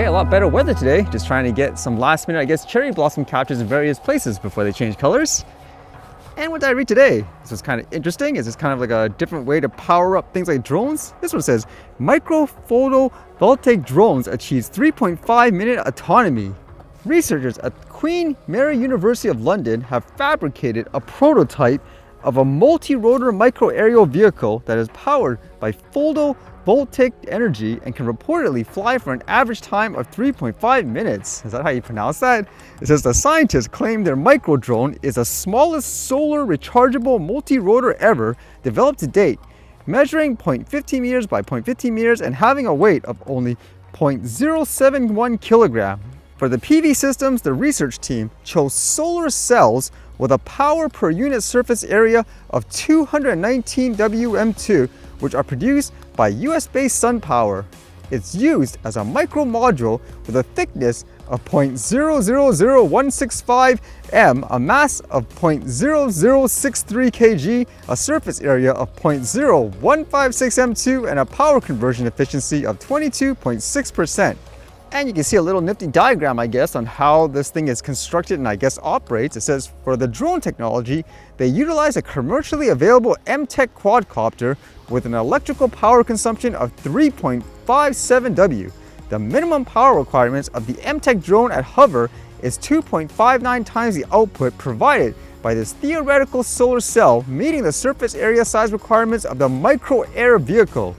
Hey, a lot better weather today. Just trying to get some last minute, I guess, cherry blossom captures in various places before they change colors. And what did I read today? This was kind of interesting. Is this kind of like a different way to power up things like drones? This one says, micro photovoltaic drones achieves 3.5-minute autonomy. Researchers at Queen Mary University of London have fabricated a prototype of a multi-rotor micro-aerial vehicle that is powered by photovoltaic energy and can reportedly fly for an average time of 3.5 minutes. Is that how you pronounce that? It says the scientists claim their micro drone is the smallest solar rechargeable multi-rotor ever developed to date, measuring 0.15 meters by 0.15 meters and having a weight of only 0.071 kilogram. For the PV systems, the research team chose solar cells with a power per unit surface area of 219 Wm2, which are produced by US-based sun power. It's used as a micro module with a thickness of 0.000165 m, a mass of 0.0063 kg, a surface area of 0.0156 m2, and a power conversion efficiency of 22.6%. And you can see a little nifty diagram, I guess, on how this thing is constructed and I guess operates. It says for the drone technology, they utilize a commercially available M-Tech quadcopter with an electrical power consumption of 3.57 W. The minimum power requirements of the M-Tech drone at hover is 2.59 times the output provided by this theoretical solar cell, meeting the surface area size requirements of the micro-air vehicle.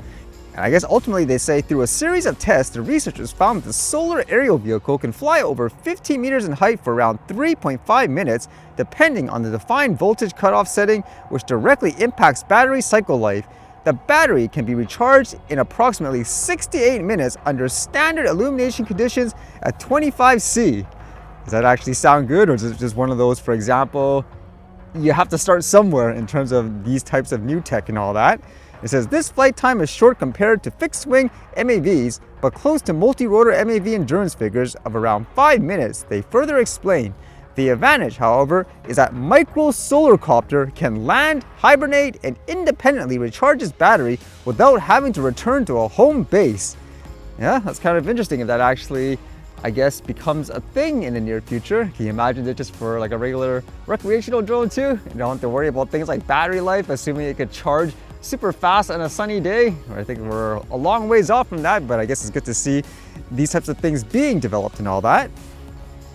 And I guess ultimately they say through a series of tests, the researchers found that the solar aerial vehicle can fly over 15 meters in height for around 3.5 minutes, depending on the defined voltage cutoff setting, which directly impacts battery cycle life. The battery can be recharged in approximately 68 minutes under standard illumination conditions at 25C. Does that actually sound good, or is it just one of those, for example, you have to start somewhere in terms of these types of new tech and all that? It says this flight time is short compared to fixed-wing MAVs, but close to multi-rotor MAV endurance figures of around 5 minutes. They further explain. The advantage, however, is that micro solar copter can land, hibernate, and independently recharge its battery without having to return to a home base. Yeah, that's kind of interesting if that actually, I guess, becomes a thing in the near future. Can you imagine it just for like a regular recreational drone too? You don't have to worry about things like battery life, assuming it could charge super fast on a sunny day. I think we're a long ways off from that, but I guess it's good to see these types of things being developed and all that.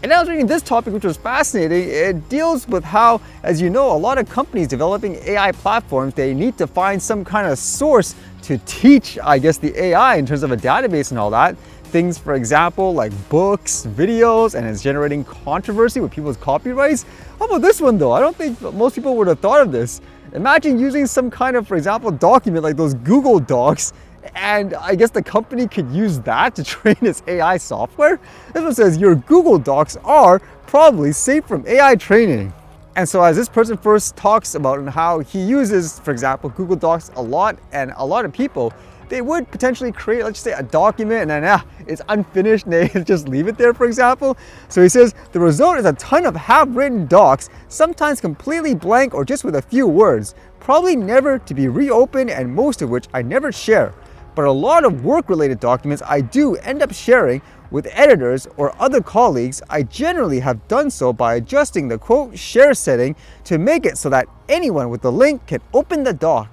And I was reading this topic, which was fascinating. It deals with how, as you know, a lot of companies developing AI platforms, they need to find some kind of source to teach, I guess, the AI in terms of a database and all that. Things, for example, like books, videos, and it's generating controversy with people's copyrights. How about this one though? I don't think most people would have thought of this. Imagine using some kind of, for example, document like those Google Docs, and I guess the company could use that to train its AI software. This one says your Google Docs are probably safe from AI training. And so as this person first talks about how he uses, for example, Google Docs a lot, and a lot of people, they would potentially create, let's just say, a document and then it's unfinished and they just leave it there, for example. So he says, the result is a ton of half-written docs, sometimes completely blank or just with a few words, probably never to be reopened, and most of which I never share. But a lot of work-related documents I do end up sharing with editors or other colleagues. I generally have done so by adjusting the quote share setting to make it so that anyone with the link can open the doc.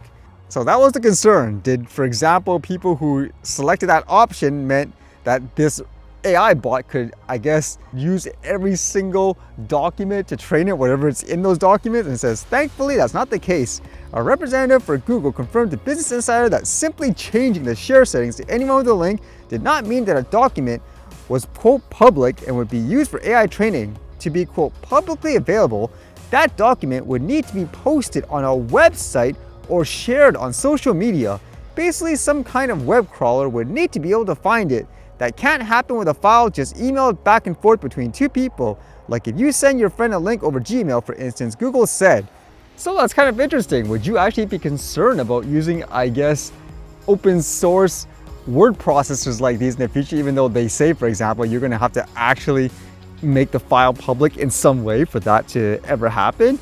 So that was the concern. Did, for example, people who selected that option meant that this AI bot could, I guess, use every single document to train it, whatever it's in those documents? And it says, thankfully, that's not the case. A representative for Google confirmed to Business Insider that simply changing the share settings to anyone with a link did not mean that a document was, quote, public and would be used for AI training. To be, quote, publicly available, that document would need to be posted on a website or shared on social media. Basically, some kind of web crawler would need to be able to find it. That can't happen with a file just emailed back and forth between two people. Like if you send your friend a link over Gmail, for instance, Google said. So that's kind of interesting. Would you actually be concerned about using, I guess, open source word processors like these in the future, even though they say, for example, you're going to have to actually make the file public in some way for that to ever happen?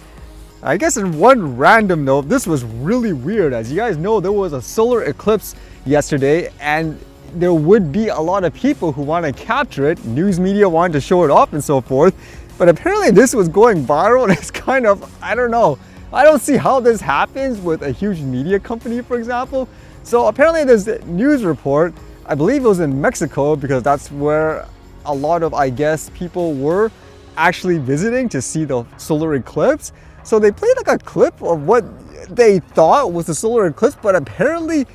I guess in one random note, this was really weird. As you guys know, there was a solar eclipse yesterday, and there would be a lot of people who want to capture it. News media wanted to show it off and so forth. But apparently this was going viral, and it's kind of, I don't know. I don't see how this happens with a huge media company, for example. So apparently there's a news report, I believe it was in Mexico, because that's where a lot of, I guess, people were actually visiting to see the solar eclipse. So they played like a clip of what they thought was the solar eclipse, but apparently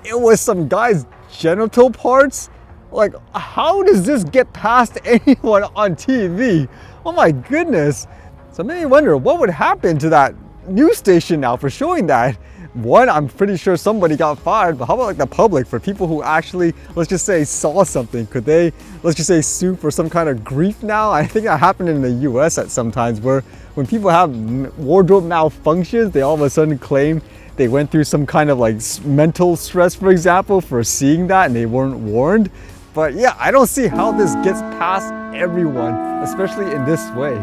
it was some guy's genital parts. Like, how does this get past anyone on TV? Oh my goodness. So it made me wonder what would happen to that news station now for showing that. One, I'm pretty sure somebody got fired, but how about like the public, for people who actually, let's just say, saw something? Could they, let's just say, sue for some kind of grief now? I think that happened in the US at sometimes, where when people have wardrobe malfunctions, they all of a sudden claim they went through some kind of like mental stress, for example, for seeing that and they weren't warned. But yeah, I don't see how this gets past everyone, especially in this way.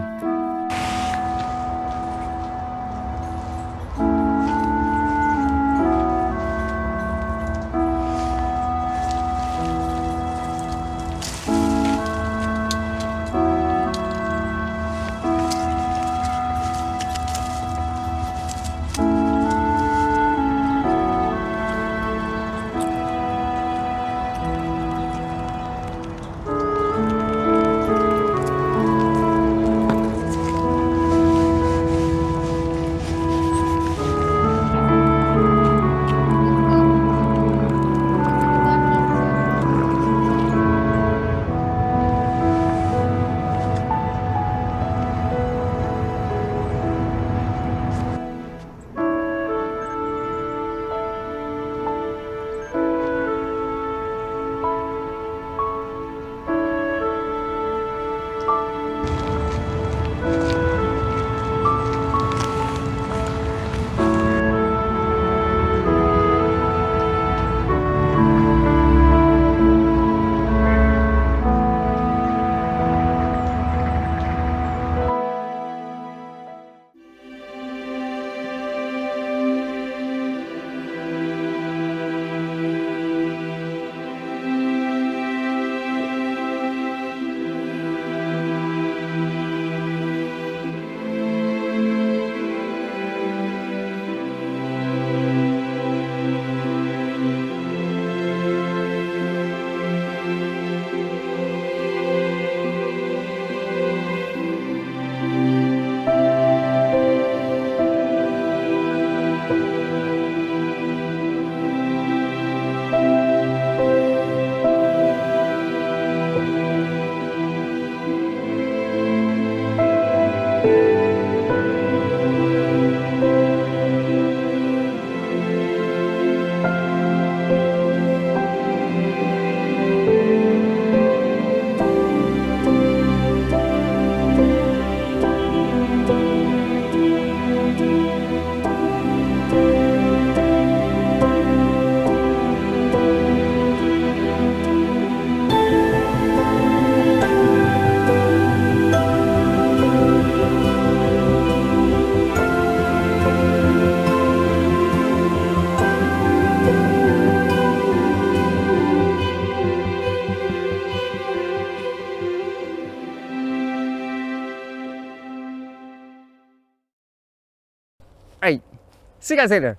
All right, see you guys later.